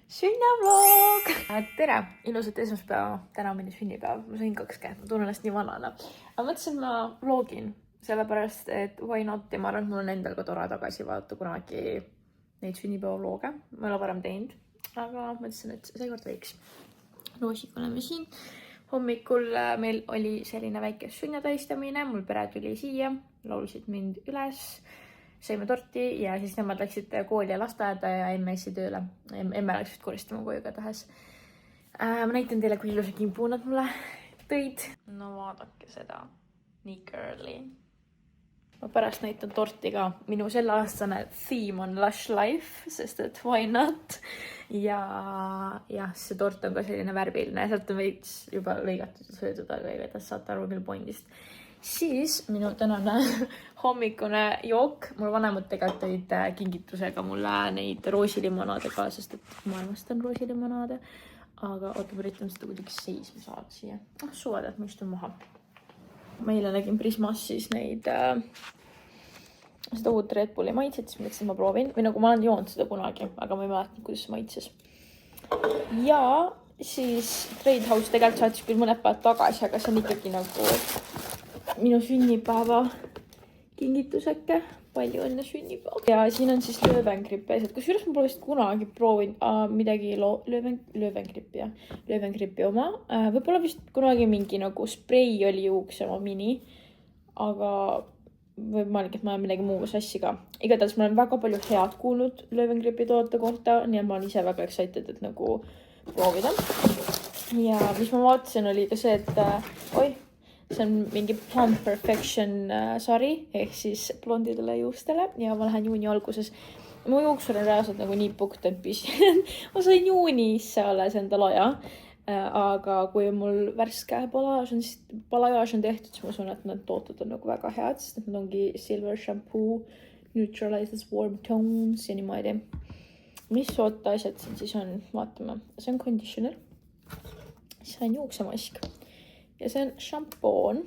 Sünnavlog! Tere! Ilusat esmaspäeva. Täna on minu sünnipäev. Ma sõin 2 käed. Ma tunnen ennast nii vanana. Aga mõtlesin, ma vlogin. Sellepärast, et why not? Ja ma arvan, et mul on endal ka tore tagasi vaadata kunagi neid sünnipäeva vloge. Ma ei ole varem teinud. Aga mõtlesin, et seekord võiks. Roosiga oleme siin. Hommikul meil oli selline väike sünnitähistamine. Mul pere tuli siia. Laulsid mind üles. Sõime torti ja siis nemad läksid kooli ja lasteaeda ja emme essi tööle. Emme läksid koristama koju ka tahes. Ma näitan teile, kui ilusa kimpu nad mulle tõid. No vaadake seda. Nii girly. Ma pärast näitan torti ka. Minu selle aastane theme on Lush Life, sest et why not? Ja see tort on ka selline värviline. Sealt on veits juba lõigatud ja söödud, aga igatahes saate aru küll pointist. Siis minu tänane hommikune jook. Mul vanemad tegelikult tõid kingitusega mulle neid roosilimonaade ka, sest et maailmast on roosilimonaade. Aga oota, ma üritan seda kuidagi seisma saada siia. Suvad, et ma istun maha. Ma eile nägin Prismas siis neid seda uut Red Bulli maitset, siis mõtlesin, ma proovin. Või nagu ma olen joonud seda kunagi, aga ma ei mäletanud, kuidas maitses. Ja siis Trade House tegelikult saatis küll mõned päevad tagasi, aga see on ikkagi nagu minu sünnipäeva kingituseke. Palju õnne sünnipäeva. Ja siin on siis löövengrippi ees. Kusjuures ma pole vist kunagi proovinud midagi löövengrippi oma. Võib-olla vist kunagi mingi nagu sprei oli juuksema mini. Aga võimalik, et ma olen midagi muu sassi ka. Igatahes ma olen väga palju head kuulnud löövengripi toote kohta. Nii et ma olen ise väga excited, et nagu proovida. Ja mis ma vaatasin oli ka see, et see on mingi Plant Perfection sari, ehk siis blondidele juustele ja ma lähen juuni alguses. Mu juuksur on reaalselt nagu nii puktempis. Ma sain juunisse alles endal aja, aga kui mul värske palajaaž on tehtud, siis ma usun, et need tooted on nagu väga head, sest need ongi Silver Shampoo, Neutralizes Warm Tones ja niimoodi. Mis oote asjad siin siis on? Vaatame. See on conditioner. See on juuksemask. Ja see on šampoon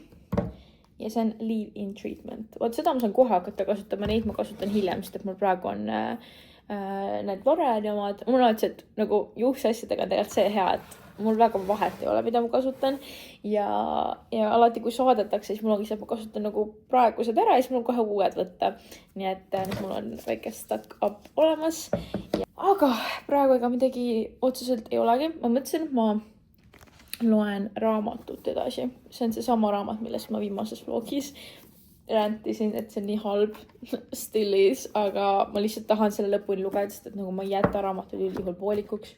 ja see on leave-in treatment. Vaat seda ma saan kohe hakata kasutama, neid ma kasutan hiljem, sest et mul praegu on need L'Oreali omad. Mul on et nagu juuksasjadega tegelikult see hea, et mul väga vahet ei ole, mida ma kasutan. Ja alati, kui saadetakse, siis mul ongi see, et ma kasutan nagu praegused ära ja siis mul on kohe uued võtta. Nii et mul on väike stack up olemas. Aga praegu ega midagi otseselt ei olegi. Ma mõtlesin, et ma loen raamatut edasi. See on see sama raamat, millest ma viimases vlogis räntisin, et see on nii halb still is, aga ma lihtsalt tahan selle lõpuni lugeda, sest et nagu ma ei jäta raamatul üldjuhul poolikuks.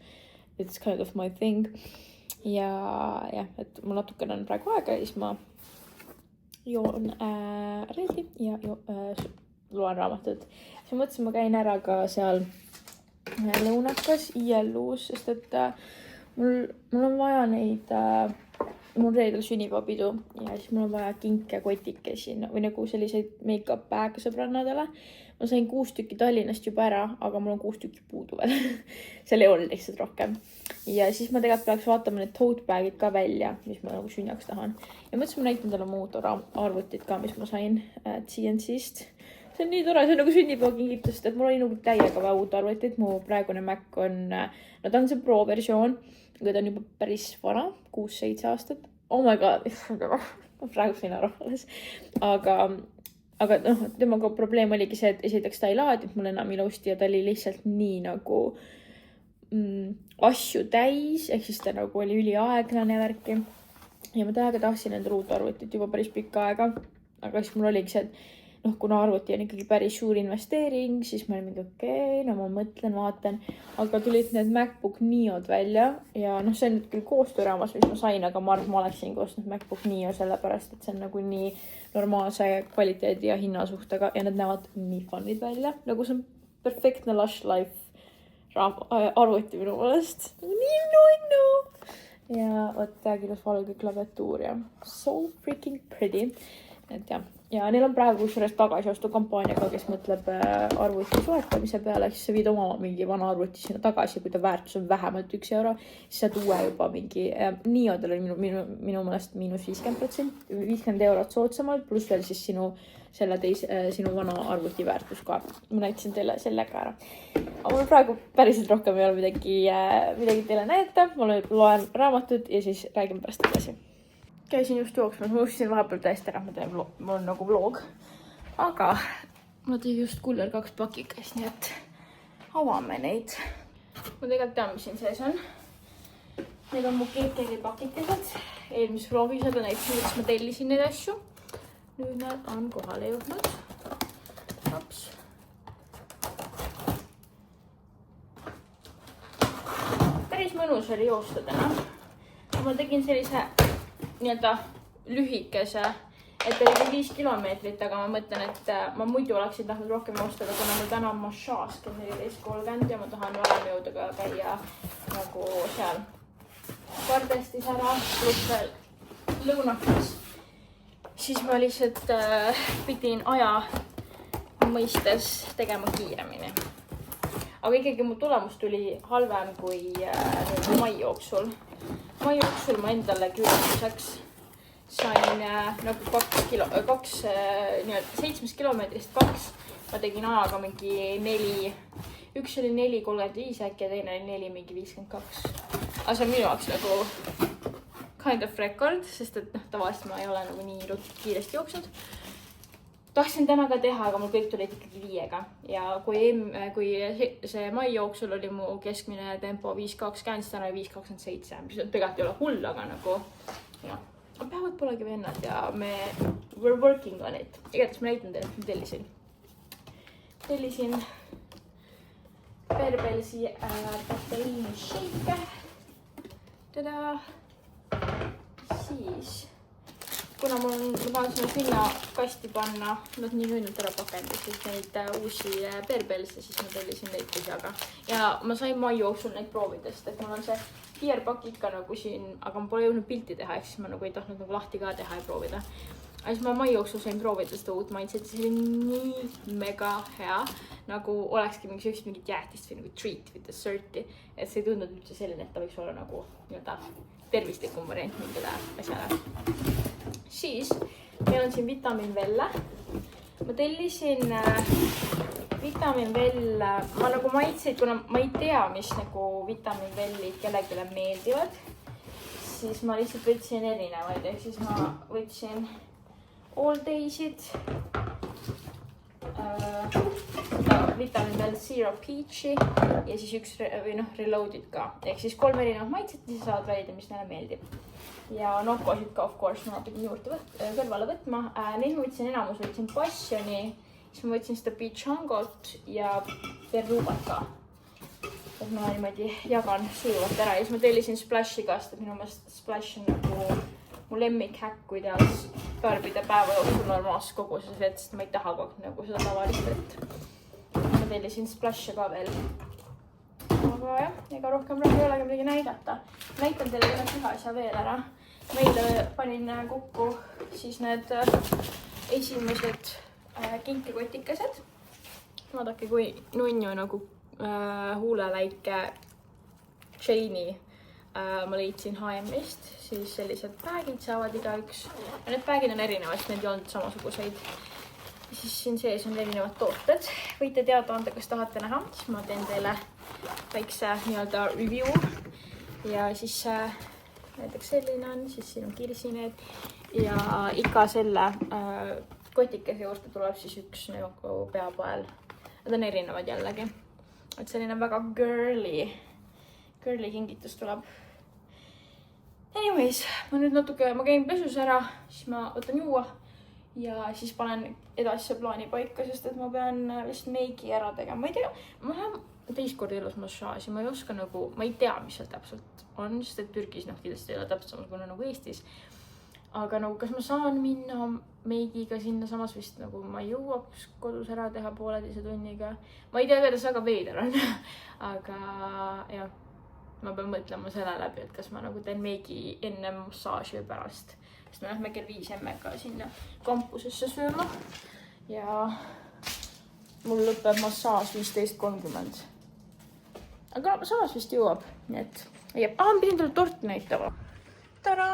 It's kind of my thing. Ja, et mul natukene on praegu aega ja siis ma joon reedi ja loen raamatut. Siis mõtlesin, ma käin ära ka seal lõunakas ILU-s, sest et mul on vaja neid, mul reedel sünnipäevapidu ja siis mul on vaja kinke kotikesi või nagu selliseid make-up bag sõbrannadele. Ma sain 6 tükki Tallinnast juba ära, aga mul on 6 tükki puudu veel. Seal ei olnud lihtsalt rohkem. Ja siis ma tegelikult peaks vaatama need tote bagid ka välja, mis ma nagu sünnjaks tahan. Ja mõtlesin, ma näitan talle muud arvutit ka, mis ma sain CNC-st. See on nii tore, see on nagu sünnipäevakingitust, et mul oli nagu täiega vaja uut arvutit. Mu praegune Mac on, no ta on see Pro versioon, aga ta on juba päris vana, 6-7 aastat. Oh my god, praegu sain aru alles. Aga noh, temaga probleem oligi see, et esiteks ta ei laadinud mul enam ilusti ja ta oli lihtsalt nii nagu asju täis, ehk siis ta nagu oli üliaeglane värki. Ja ma täiega tahtsin endale uut arvutit juba päris pikka aega, aga siis mul oligi see, et noh, kuna arvuti on ikkagi päris suur investeering, siis ma olin mingi okei, no ma mõtlen, vaatan, aga tulid need MacBook Neod välja ja noh, see on nüüd küll koostööraamas, mis ma sain, aga ma arvan, ma oleksin koostanud MacBook Neo sellepärast, et see on nagu nii normaalse kvaliteedi ja hinnasuhtega ja need näevad nii funnid välja, nagu see on perfektne Lush Life arvuti minu meelest. Nii nunnu! Ja võtta ilus valge klaviatuur ja so freaking pretty. et jah. Ja neil on praegu kusjuures tagasiostu kampaaniaga, kes mõtleb arvuti soetamise peale, siis sa viid oma mingi vana arvuti sinna tagasi, kui ta väärtus on vähemalt 1 euro, siis saad uue juba mingi, Niodel on minu meelest -50%, 50 eurot soodsamalt, pluss veel siis sinu vana arvuti väärtus ka. Ma näitasin teile selle ka ära. Aga mul praegu päriselt rohkem ei ole midagi teile näidata. Ma loen raamatut ja siis räägime pärast edasi. Käisin just jooksmas, ma unustasin vahepeal täiesti ära, mul on nagu vlog. Aga ma tõin just Kuller 2 pakikest, nii et avame neid. Ma tegelikult tean, mis siin sees on. Need on mu KitKati pakikesed. Eelmises vlogis aga näitasin, kuidas ma tellisin neid asju. Nüüd nad on kohale jõudnud. Hops. Päris mõnus oli joosta täna. Ma tegin sellise nii-öelda lühikese, et oli 5 kilomeetrit, aga ma mõtlen, et ma muidu oleksin tahtnud rohkem joosta, kuna mul täna on massaaž kell 14.30 ja ma tahan varem jõuda ka käia nagu seal Kardestis ära, pluss veel lõunakis. Siis ma lihtsalt pidin aja mõistes tegema kiiremini. Aga ikkagi mu tulemus tuli halvem kui mai jooksul. Mai jooksul ma endale külastuseks sain nagu 7 kilomeetrist 2. Ma tegin ajaga mingi 4, üks oli 4.35 äkki ja teine oli 4 mingi 52. Aga see on minu jaoks nagu kind of record, sest et tavaliselt ma ei ole nagu nii kiiresti jooksnud. Tahtsin täna ka teha, aga mul kõik tulid ikkagi 5-ga. Ja kui see mai jooksul oli mu keskmine tempo 5.20, siis täna oli 5.27, mis tegelikult ei ole hull, aga nagu päevad polegi vennad ja we're working on it. Igatahes ma näitan teile, et ma tellisin Berbelsi proteiini shake. Tada! Siis kuna ma tahan sinna kasti panna, nad nii nüüd ära pakendis, siis neid uusi Berbelse, siis ma tellisin neid põhjaga. Ja ma sain mai jooksul neid proovidest, et mul on see PR-pakk ikka nagu siin, aga ma pole jõudnud pilti teha, ehk siis ma nagu ei tahtnud nagu lahti ka teha ja proovida. Aga siis ma mai jooksul sain proovida seda uut mindset, see oli nii mega hea, nagu olekski mingit jäätist või nagu treat või desserti, et see ei tundnud üldse selline, et ta võiks olla nagu tervislikum variant mingile asjale. Siis meil on siin Vitamin Velle. Ma tellisin Vitamin Velle, ma nagu maitseid, kuna ma ei tea, mis nagu Vitamin Vellid kellegile meeldivad, siis ma lihtsalt võtsin erinevaid, ehk siis ma võtsin All Daysid, Vitamin Well Zero Peachy ja siis üks Reloaded ka. Ehk siis 3 erinevat maitset, siis saavad valida, mis neile meeldib. Ja Nokosid ka, of course, ma pidin juurde kõrvale võtma. Neil ma võtsin enamus, võtsin Passioni, siis ma võtsin seda Pichangot ja Perubat ka. Et ma niimoodi jagan sujuvalt ära ja siis ma tellisin Splashi ka, sest minu meelest Splash on nagu mu lemmik häkk, kuidas tarbida päeva jooksul normaalses koguses vett, sest ma ei taha kogu nagu seda tavalist vett. Ma tellisin Splash'e ka veel. Aga jah, ega rohkem ei olegi midagi näidata. Näitan teile ühe asja veel ära. Meile panin kokku siis need esimesed kinkikotikesed. Vaadake, kui nunnu nagu huuleläike Jane'i ma leidsin H&M-ist, siis sellised päägid saavad igaüks. Ja need päägid on erinevad, sest need ei olnud samasuguseid. Ja siis siin sees on erinevad tooted. Võite teada anda, kas tahate näha, siis ma teen teile väikse nii-öelda review. Ja siis näiteks selline on, siis siin on kirsineed. Ja iga selle kotikese juurde tuleb siis üks nagu peapael. Need on erinevad jällegi. Et selline väga girly kingitus tuleb. Anyways, ma käin pesus ära, siis ma võtan juua ja siis panen edasi plaani paika, sest et ma pean vist meigi ära tegema. Ma ei tea, ma lähen teist korda elus massaaži, ma ei oska nagu, ma ei tea, mis seal täpselt on, sest et Türgis kindlasti ei ole täpselt samasugune nagu Eestis. Aga nagu, kas ma saan minna meigiga sinna samas vist nagu ma jõuaks kodus ära teha 1,5 tunniga. Ma ei tea, kuidas väga veider on, aga jah. ma pean mõtlema selle läbi, et kas ma nagu teen meigi enne massaaži või pärast. Sest me lähme kell 5 emmega sinna kampusesse sööma ja mul lõpeb massaaž 15:30. Aga samas vist jõuab, nii et ma pidin teile torti näitama. Tada!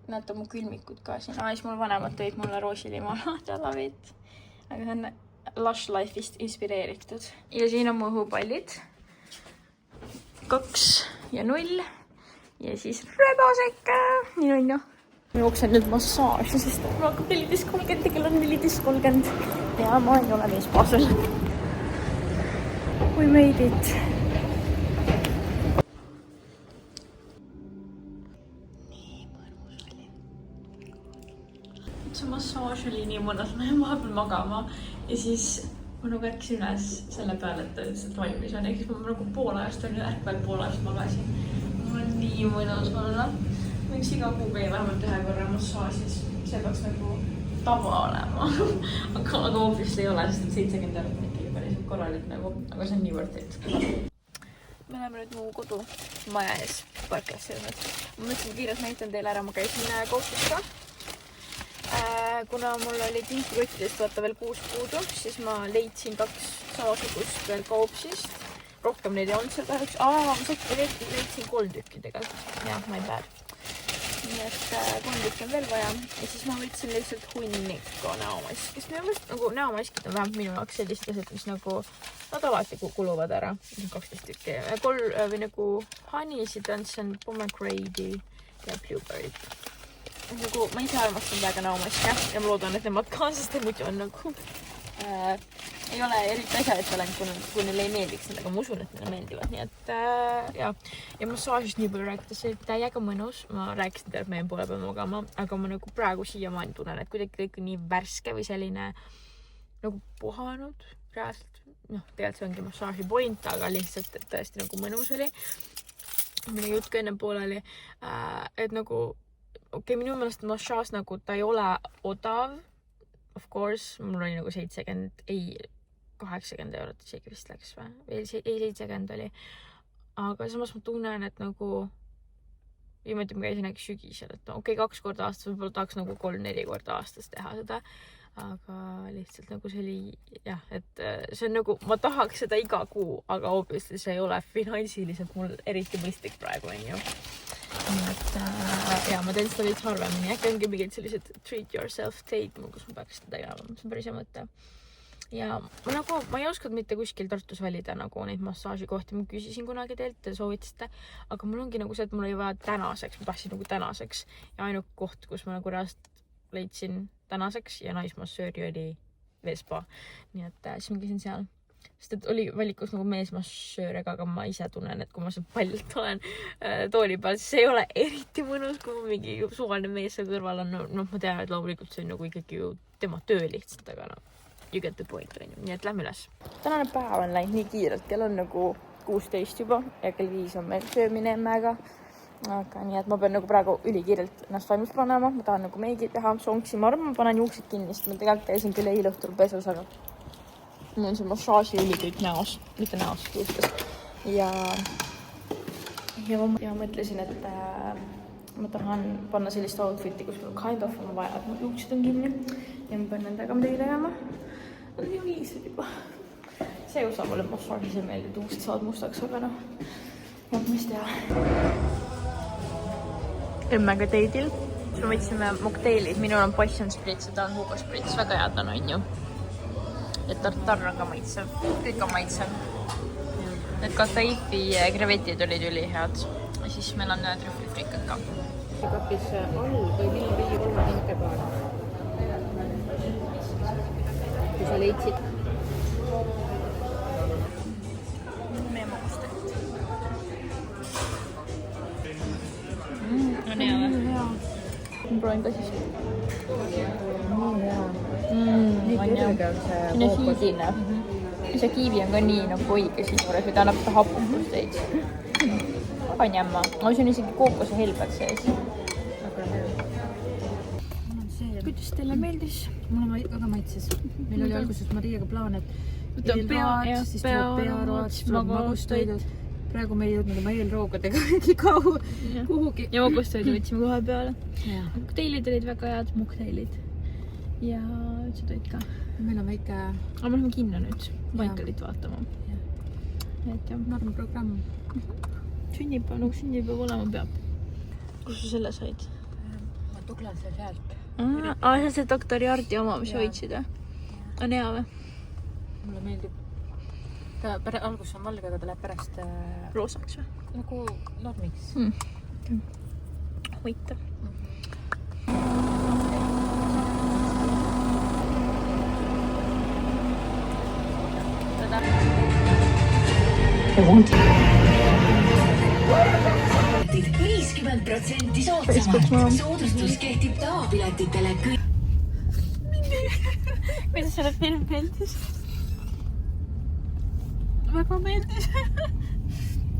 Näete mu külmikud ka siin. Siis mul vanemad tõid mulle roosilimaa talavit. Aga see on Lush Life'ist inspireeritud. Ja siin on mu õhupallid. 2 ja 0. Ja siis rebaseka. Nii on ju. Ma jooksen nüüd massaaži, sest ma hakkab 14:30 ja kell on 14:30. Ja ma ei ole meespaasel. We made it. See massaaž oli nii mõnus, ma jäin vahepeal magama ja siis ma nagu ärkisin üles selle peale, et ta lihtsalt valmis on. Ehk siis ma nagu pool ajast olin ärkvel, pool ajast magasin. Mul on nii mõnus olla. Võiks iga kuu käia vähemalt 1 korra massaažis. See peaks nagu tava olema. aga hoopis ei ole, sest 70 eurot ikkagi päris korralik nagu. Aga see on nii worth it. Me läheme nüüd mu kodu maja ees parklas söönud. Ma mõtlesin kiirelt näitan teile ära, ma käisin koopis ka. Kuna mul oli kinkikottidest vaata veel 6 puudu, siis ma leidsin 2 samasugust veel kaupsist. Rohkem neid ei olnud seal kahjuks. Ma leidsin 3 tükki tegelikult. Jah, ma ei päev. Nii et 3 tükki on veel vaja. Ja siis ma võtsin lihtsalt hunniku näomaskist. Nagu näomaskid on vähemalt minu jaoks sellised asjad, mis nagu nad alati kuluvad ära. 12 tükki. 3 või nagu Honeysid on see pomegranate ja blueberry. Nagu, ma ise armastan väga näomaske ja ma loodan, et nemad ka, sest muidu on nagu ei ole eriti asja, et olen, kui neile ei meeldiks need, aga ma usun, et neile meeldivad. Nii et ja massaažist nii palju rääkides, see oli täiega mõnus. Ma rääkisin teile, et meie poole peal magama, aga ma nagu praegu siiamaani tunnen, et kuidagi kõik nii värske või selline nagu puhanud reaalselt. Tegelikult see ongi massaaži point, aga lihtsalt et tõesti nagu mõnus oli. Minu jutt ka enne pooleli, et nagu minu meelest massaaž nagu ta ei ole odav. Of course, mul oli nagu 80 eurot isegi vist läks või? Ei, 70 oli. Aga samas ma tunnen, et nagu viimati ma käisin äkki sügisel, et 2 korda aastas, võib-olla tahaks nagu 3-4 korda aastas teha seda. Aga lihtsalt nagu see oli, jah, et see on nagu, ma tahaks seda iga kuu, aga obviously see ei ole finantsiliselt mul eriti mõistlik praegu, on ju. Et ma teen seda veits harvemini. Äkki ongi mingid sellised treat yourself date, kus ma peaks seda tegema. See on päris hea mõte. Ja ma ei oskanud mitte kuskil Tartus valida nagu neid massaažikohti. Ma küsisin kunagi teilt, te soovitasite. Aga mul ongi nagu see, et mul ei vaja tänaseks. Ma tahtsin nagu tänaseks. Ja ainult koht, kus ma nagu reaalselt leidsin tänaseks ja naismassööri oli Vespa. Nii et siis ma käisin seal. Sest et oli valikus nagu meesmassöör, aga ma ise tunnen, et kui ma seal paljalt olen tooli peal, siis ei ole eriti mõnus, kui ma mingi suvaline mees seal kõrval on. Ma tean, et loomulikult see on nagu ikkagi ju tema töö lihtsalt, aga you get the point. Nii et lähme üles. Tänane päev on läinud nii kiirelt, kell on nagu 16 juba ja kell 5 on meil söömine emmega. Aga nii, et ma pean nagu praegu ülikiirelt ennast valmis panema. Ma tahan nagu meigi teha, sonksi. Ma arvan, ma panen juuksed kinni, sest ma tegelikult käisin küll eile õhtul pesus, aga mul on see massaaži üli kõik näos, mitte näos, juustes. Ja ma mõtlesin, et ma tahan panna sellist outfiti, kus mul kind of on vaja, et mu juuksed on kinni ja ma pean nendega midagi tegema. Nad on ju viised juba. See osa mulle massaažis ei meeldi, et juuksed saavad mustaks, aga mis teha. Emmega teidil. Siis me võtsime mokteilid. Minul on passion spritz ja ta on Hugo spritz. Väga head on ju. Ja tartar on ka maitsev. Kõik on maitsev. Need Kataifi krevetid olid ülihead. Ja siis meil on trühvlifrikad ka. Kapis all või lillriiv olla hinkepaar. Kui sa leidsid. Meie magustajad. On hea või? Ma proovin ka siis. Nii kerge on see hiidine. See kiivi on ka nii nagu õige siin juures, või ta annab seda hapukust veits. Väga njämma. Ma usun isegi kookose helbed sees. Kuidas teile meeldis? Mulle väga maitses. Meil oli alguses Mariaga plaan, et eelroad, siis tuleb pearoad, siis tuleb magustoidud. praegu me ei jõudnud oma eelroogadega kuhugi. ja mokostoidu võtsime kohe peale. Kokteilid olid väga head, mokteilid. Ja sa tõid ka. Meil on väike... Aga me läheme kinno nüüd. Vaikalit vaatama. Et jah. Norm programm. Sünnipäev, nagu sünnipäev olema peab. Kus sa selle said? Ma tuglan seal sealt. See on see doktori Hardi oma, mis hoidsid, on hea või? Mulle meeldib. Ta alguses on valge, aga ta läheb pärast... roosaks või? Nagu normiks. Huvitav. Piletid 50% soodsamalt. Soodustus kehtib tavapiletitele kõik. Kuidas sulle film meeldis? Väga meeldis.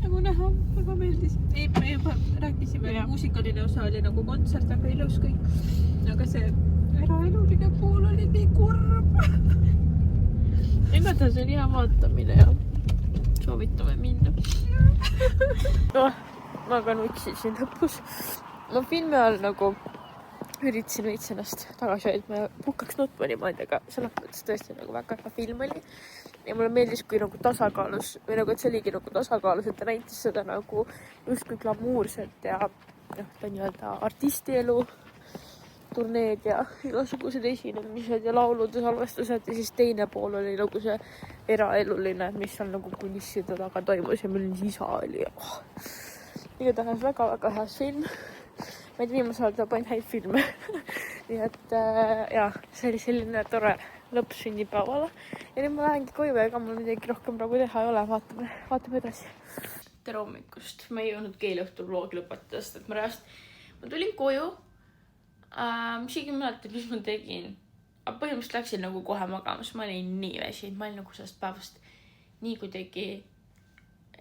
Nagu näha, väga meeldis. Ei, me juba rääkisime, muusikaline osa oli nagu kontsert, väga ilus kõik. Aga see eraeluline pool oli nii kurb. Igatahes oli hea vaatamine ja soovitame minna. Ma ka nutsisin lõpus. Ma filmi all nagu üritasin veits ennast tagasi hoidma ja puhkaks nutma niimoodi, aga selles mõttes tõesti nagu väga hea film oli. Ja mulle meeldis, kui nagu tasakaalus, või nagu, et see oligi nagu tasakaalus, et ta näitas seda nagu justkui glamuurset ja ta nii-öelda artistielu, turneed ja igasugused esinemised ja laulud ja salvestused ja siis teine pool oli nagu see eraeluline, mis seal nagu kulisside taga toimus ja milline isa oli. Igatahes väga-väga hea film. Ma ei tea, viimasel ajal tuleb ainult häid filme. Nii et see oli selline tore lõpp sünnipäevale. Ja nüüd ma lähengi koju, ega mul midagi rohkem praegu teha ei ole. Vaatame edasi. Tere hommikust. Ma ei jõudnud keeleõhtul vlogi lõpetada, sest et ma tulin koju. Isegi mäletan, mis ma tegin. Aga põhimõtteliselt läksin nagu kohe magama, sest ma olin nii väsinud. Ma olin nagu sellest päevast nii kuidagi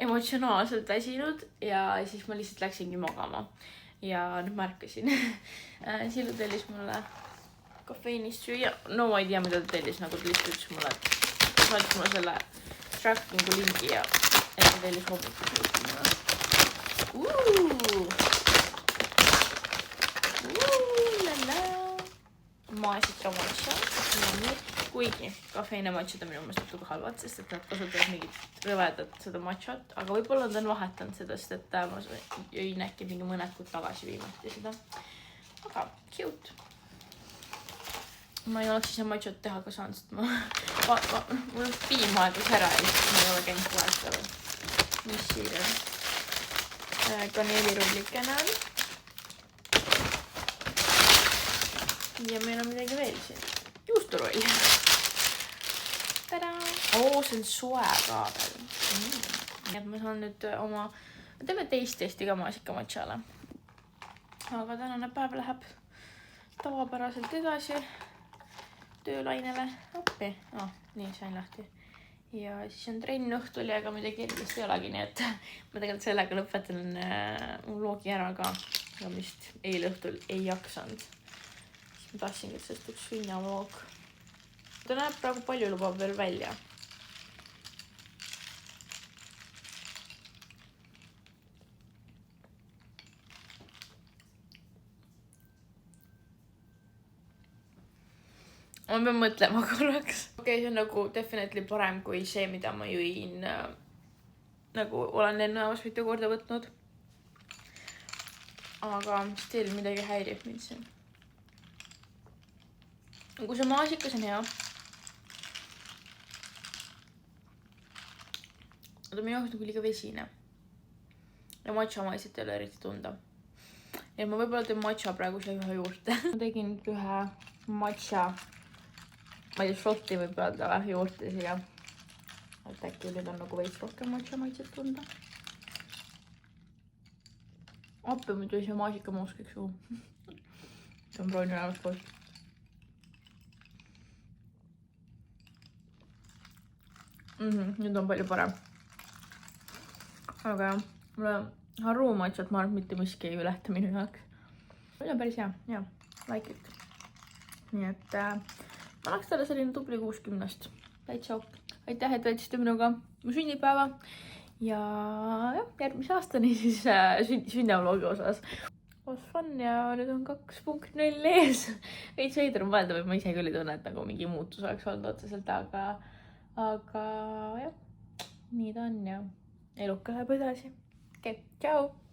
emotsionaalselt väsinud ja siis ma lihtsalt läksingi magama. Ja nüüd märkasin. Sillu tellis mulle kafeinist süüa. No ma ei tea, mida ta tellis, nagu ta lihtsalt ütles mulle. Ta saatis mulle selle trackingu lingi ja ta tellis hommikuks maasika matša. Kuigi kafeine matšad on minu meelest natuke halvad, sest et nad kasutavad mingit rõvedat seda matšat, aga võib-olla nad on vahetanud seda, sest et ma jõin äkki mingi mõned kuud tagasi viimati seda. Aga cute. Ma ei oleks ise matšat teha ka saanud, sest mul on piim aegus ära ja siis ma ei ole käinud kohe. Mis siin on? Kaneelirullikene on. Ja meil on midagi veel siin. Juusturoll. Tada! See on soe ka veel. Nii et ma saan nüüd teeme teist-testi ka maasika matšale. Aga tänane päev läheb tavapäraselt edasi töölainele appi. Nii, sain lahti. Ja siis on trenn õhtul ja ega midagi erilist ei olegi, nii et ma tegelikult sellega lõpetan mu vlogi ära ka. Ja vist eile õhtul ei jaksanud. Ma tahtsingi, et sellest üks vinnavoog. Ta näeb praegu palju lubab veel välja. Ma pean mõtlema korraks. Okei, see on nagu definitely parem kui see, mida ma jõin. Nagu olen lennujamas mitu korda võtnud. Aga still midagi häirib mind siin. Kui see maasikas on hea. Ta minu jaoks nagu liiga vesine. Ja matša maiset ei ole eriti tunda. Ja ma võib-olla teen matša praegu siia ühe juurde. Ma tegin ühe matša, ma ei tea, šotti võib-olla juurde siia. Et äkki nüüd on nagu veits rohkem matša maiset tunda. Appi muidu see maasika mooskeks suu. See on proovin ülevat poolt. Nüüd on palju parem. Aga mulle harumatšat ma arvan, et mitte miski ei ületa minu jaoks. See on päris hea, jah, like it. Nii et ma annaks talle selline tubli 60. Täitsa ok. Aitäh, et võtsite minuga mu sünnipäeva ja jah, järgmise aastani siis sünnavloogi osas. Was fun ja nüüd on 2.0 ees. Veits veider on mõelda, või ma ise küll ei tunne, et nagu mingi muutus oleks olnud otseselt, aga jah, nii ta on ja eluka läheb edasi. Okei, tšau!